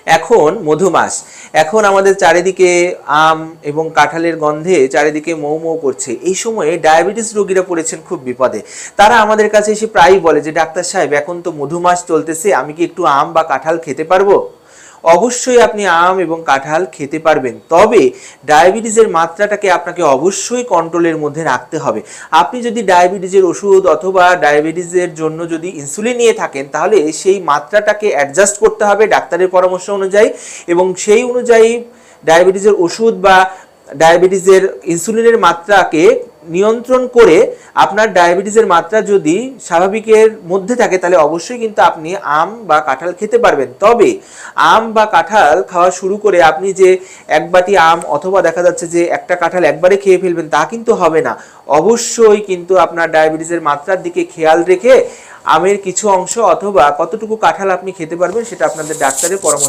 এখন মধুমাস, এখন আমাদের চারিদিকে আম এবং কাঁঠালের গন্ধে চারিদিকে মৌ মৌ করছে। এই সময়ে ডায়াবেটিস রোগীরা পড়েছেন খুব বিপদে। তারা আমাদের কাছে এসে প্রায়ই বলে যে ডাক্তার সাহেব, এখন তো মধুমাস চলতেছে, আমি কি একটু আম বা কাঁঠাল খেতে পারবো? অবশ্যই আপনি আম এবং কাঁঠাল খেতে পারবেন, তবে ডায়াবেটিসের মাত্রাটাকে আপনাকে অবশ্যই কন্ট্রোলের মধ্যে রাখতে হবে। আপনি যদি ডায়াবেটিসের ওষুধ অথবা ডায়াবেটিসের জন্য যদি ইনসুলিন নিয়ে থাকেন, তাহলে সেই মাত্রাটাকে অ্যাডজাস্ট করতে হবে ডাক্তারের পরামর্শ অনুযায়ী, এবং সেই অনুযায়ী ডায়াবেটিসের ওষুধ বা ডায়াবেটিসের ইনসুলিনের মাত্রাকে নিয়ন্ত্রণ করে আপনার ডায়াবেটিসের মাত্রা যদি স্বাভাবিকের মধ্যে থাকে, তাহলে অবশ্যই কিন্তু আপনি আম বা কাঁঠাল খেতে পারবেন। তবে আম বা কাঁঠাল খাওয়া শুরু করে আপনি যে এক বাটি আম অথবা দেখা যাচ্ছে যে একটা কাঁঠাল একবারে খেয়ে ফেলবেন, তা কিন্তু হবে না। অবশ্যই কিন্তু আপনার ডায়াবেটিসের মাত্রার দিকে খেয়াল রেখে আমের কিছু অংশ অথবা কতটুকু কাঁঠাল আপনি খেতে পারবেন সেটা আপনাদের ডাক্তারের পরামর্শ